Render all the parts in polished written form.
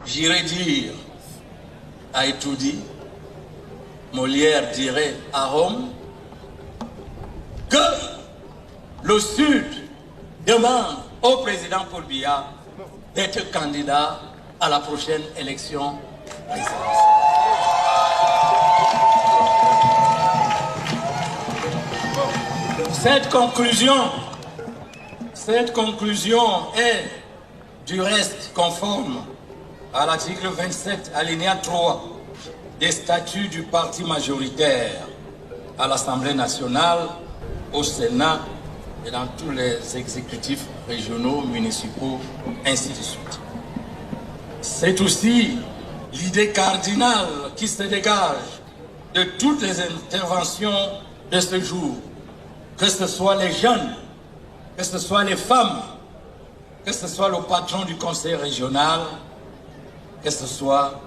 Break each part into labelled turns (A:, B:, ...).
A: J'irais dire à Etoudi, Molière dirait à Rome, que le Sud demande au président Paul Biya d'être candidat à la prochaine élection présidentielle. Cette conclusion est du reste conforme à l'article 27, alinéa 3 des statuts du parti majoritaire à l'Assemblée nationale, au Sénat et dans tous les exécutifs régionaux, municipaux, ainsi de suite. C'est aussi l'idée cardinale qui se dégage de toutes les interventions de ce jour, que ce soit les jeunes, que ce soit les femmes, que ce soit le patron du conseil régional, que ce soit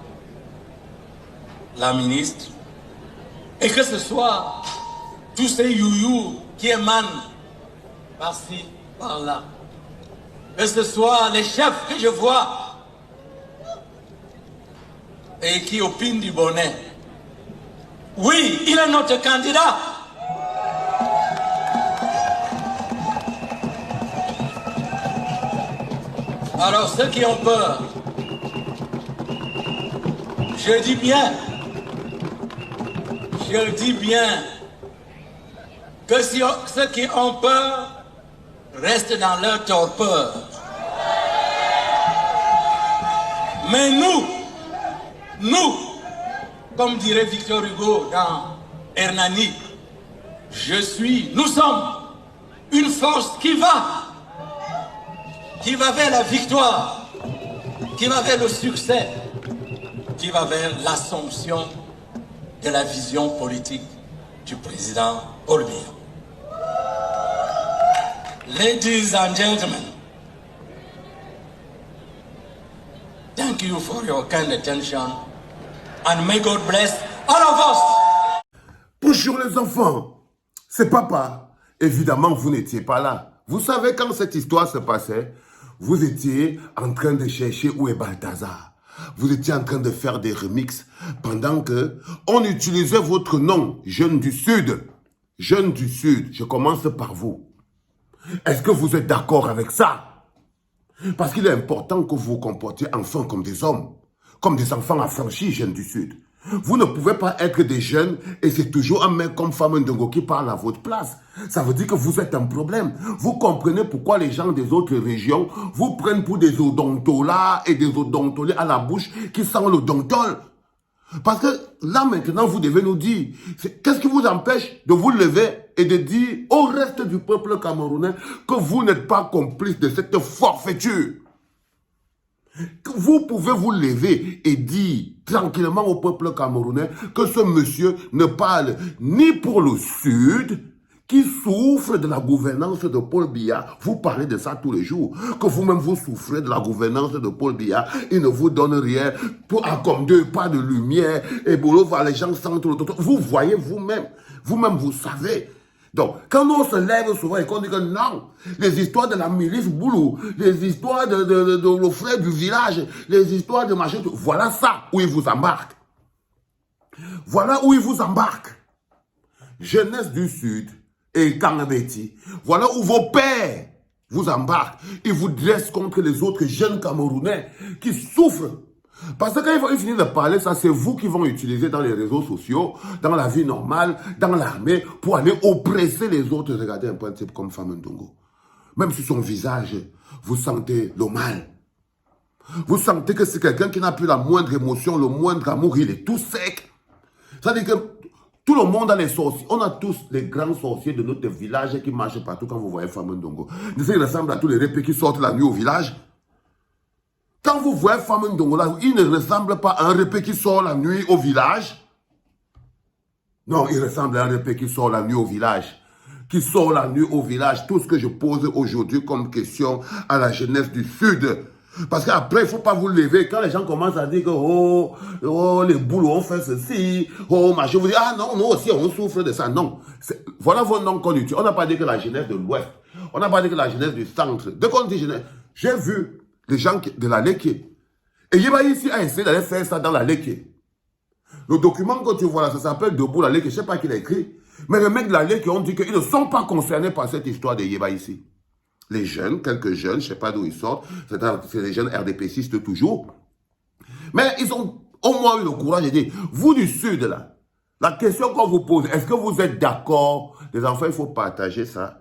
A: la ministre, et que ce soit tous ces youyous qui émanent par-ci, par-là, que ce soit les chefs que je vois et qui opinent du bonnet. Oui, il est notre candidat. Alors ceux qui ont peur, je dis bien que si ceux qui ont peur restent dans leur torpeur. Mais nous, comme dirait Victor Hugo dans Hernani, nous sommes une force qui va vers la victoire, qui va vers le succès, qui va vers l'assomption de la vision politique du président Paul Biya. Ladies and gentlemen, thank you for your kind attention and may God bless all of us.
B: Bonjour les enfants, c'est papa. Évidemment, vous n'étiez pas là. Vous savez, quand cette histoire se passait, vous étiez en train de chercher où est Balthazar. Vous étiez en train de faire des remixes pendant que on utilisait votre nom, Jeunes du Sud. Jeunes du Sud, je commence par vous. Est-ce que vous êtes d'accord avec ça? Parce qu'il est important que vous vous comportiez enfin comme des hommes, comme des enfants affranchis, Jeunes du Sud. Vous ne pouvez pas être des jeunes et c'est toujours un mec comme Femme Ndongo qui parle à votre place. Ça veut dire que vous êtes un problème. Vous comprenez pourquoi les gens des autres régions vous prennent pour des odontolas et des odontolés à la bouche qui sentent l'odontol. Parce que là maintenant vous devez nous dire, qu'est-ce qui vous empêche de vous lever et de dire au reste du peuple camerounais que vous n'êtes pas complice de cette forfaiture? Vous pouvez vous lever et dire tranquillement au peuple camerounais que ce monsieur ne parle ni pour le Sud, qui souffre de la gouvernance de Paul Biya. Vous parlez de ça tous les jours. Que vous-même vous souffrez de la gouvernance de Paul Biya. Il ne vous donne rien. Comme deux pas de lumière. Et les gens sentent le... Vous voyez vous-même. Vous-même vous savez. Donc, quand on se lève souvent et qu'on dit que non, les histoires de la milice Boulou, les histoires de le frère du village, les histoires de machin, voilà ça où ils vous embarquent. Voilà où ils vous embarquent. Jeunesse du Sud et Kangabeti, voilà où vos pères vous embarquent. Ils vous dressent contre les autres jeunes Camerounais qui souffrent. Parce que quand ils finissent de parler, ça c'est vous qui vont utiliser dans les réseaux sociaux, dans la vie normale, dans l'armée, pour aller oppresser les autres. Regardez un peu un type comme Femme Ndongo. Même sur son visage, vous sentez le mal. Vous sentez que c'est quelqu'un qui n'a plus la moindre émotion, le moindre amour, il est tout sec. Ça veut dire que tout le monde a les sorciers. On a tous les grands sorciers de notre village qui marchent partout quand vous voyez Femme Ndongo. Ils ressemblent à tous les répés qui sortent la nuit au village. Quand vous voyez Femme Ndongo là, il ne ressemble pas à un répé qui sort la nuit au village. Non, il ressemble à un répé qui sort la nuit au village. Qui sort la nuit au village. Tout ce que je pose aujourd'hui comme question à la jeunesse du Sud. Parce qu'après, il ne faut pas vous lever. Quand les gens commencent à dire que, oh, les boulots ont fait ceci, oh, machin, vous dites, ah non, nous aussi, on souffre de ça. Non. Voilà vos noms qu'on utilise. On n'a pas dit que la jeunesse de l'Ouest. On n'a pas dit que la jeunesse du centre. Dès qu'on dit jeunesse, j'ai vu les gens de la Léquier Et Yeba ici a essayé d'aller faire ça dans la Leke. Le document que tu vois là, ça s'appelle Debout la Leke, je ne sais pas qui l'a écrit. Mais les mecs de la Leke ont dit qu'ils ne sont pas concernés par cette histoire de Yeba ici. Les jeunes, quelques jeunes, je ne sais pas d'où ils sortent, c'est les jeunes RDPCistes toujours. Mais ils ont au moins eu le courage de dire, vous du Sud là, la question qu'on vous pose, est-ce que vous êtes d'accord? Les enfants, il faut partager ça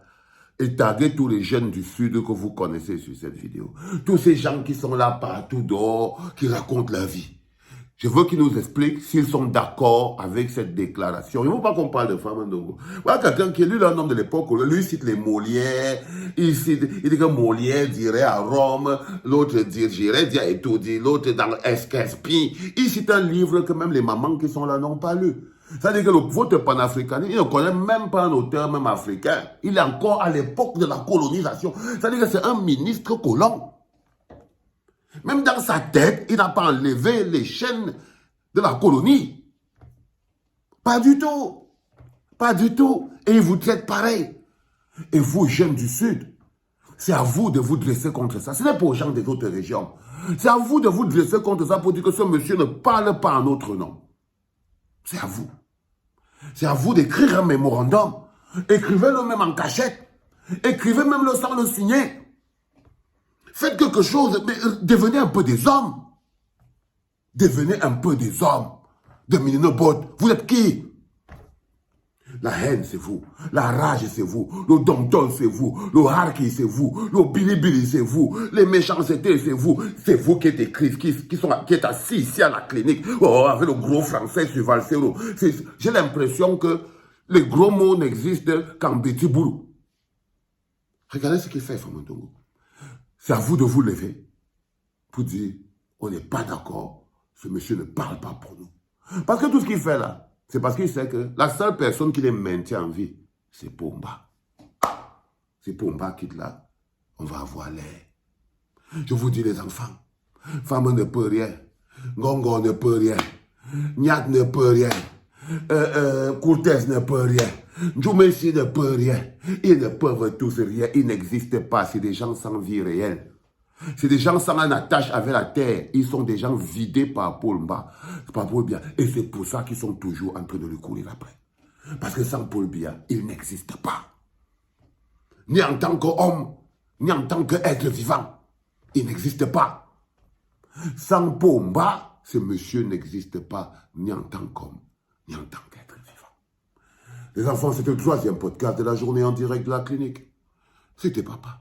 B: et taguer tous les jeunes du Sud que vous connaissez sur cette vidéo. Tous ces gens qui sont là partout dehors, qui racontent leur vie. Je veux qu'ils nous expliquent s'ils sont d'accord avec cette déclaration. Il ne faut pas qu'on parle de Fama Ndongo. Voilà quelqu'un qui est lui, un homme de l'époque, lui cite les Molières, il dit que Molière dirait à Rome, l'autre dirait dire Étourdi, l'autre dans Esquespin. Il cite un livre que même les mamans qui sont là n'ont pas lu. C'est-à-dire que votre panafricanisme, il ne connaît même pas un auteur même africain. Il est encore à l'époque de la colonisation. C'est-à-dire que c'est un ministre colon. Même dans sa tête, il n'a pas enlevé les chaînes de la colonie. Pas du tout. Pas du tout. Et il vous traite pareil. Et vous, jeunes du Sud, c'est à vous de vous dresser contre ça. Ce n'est pas aux gens des autres régions. C'est à vous de vous dresser contre ça pour dire que ce monsieur ne parle pas en notre nom. C'est à vous. C'est à vous d'écrire un mémorandum. Écrivez-le même en cachette. Écrivez même le sans le signer. Faites quelque chose, mais devenez un peu des hommes. Devenez un peu des hommes. Dominez Bot, vous êtes qui? La haine, c'est vous. La rage, c'est vous. Le dom-dom, c'est vous. Le harki, c'est vous. Le bilibili, c'est vous. Les méchancetés, c'est vous. C'est vous qui êtes écrit, qui êtes assis ici à la clinique. Oh, avec le gros français sur Valsero. J'ai l'impression que les gros mots n'existent qu'en petit boulot. Regardez ce qu'il fait, Fama Ndongo. C'est à vous de vous lever pour dire, on n'est pas d'accord, ce monsieur ne parle pas pour nous. Parce que tout ce qu'il fait là, c'est parce qu'il sait que la seule personne qui les maintient en vie, c'est Pomba. Si Pomba quitte là, on va avoir l'air. Je vous dis les enfants, Fama ne peut rien, Ngongo ne peut rien, Nyat ne peut rien, Cortez ne peut rien, Djoumessi ne peut rien. Ils ne peuvent tous rien. Ils n'existent pas. C'est des gens sans vie réelle. C'est des gens sans une attache avec la terre. Ils sont des gens vidés par Paul Biya. Et c'est pour ça qu'ils sont toujours en train de le courir après. Parce que sans Paul Biya, il n'existe pas. Ni en tant qu'homme, ni en tant qu'être vivant. Il n'existe pas. Sans Paul Biya, ce monsieur n'existe pas, ni en tant qu'homme, ni en tant qu'être vivant. Les enfants, c'était le 3e podcast de la journée en direct de la clinique. C'était papa.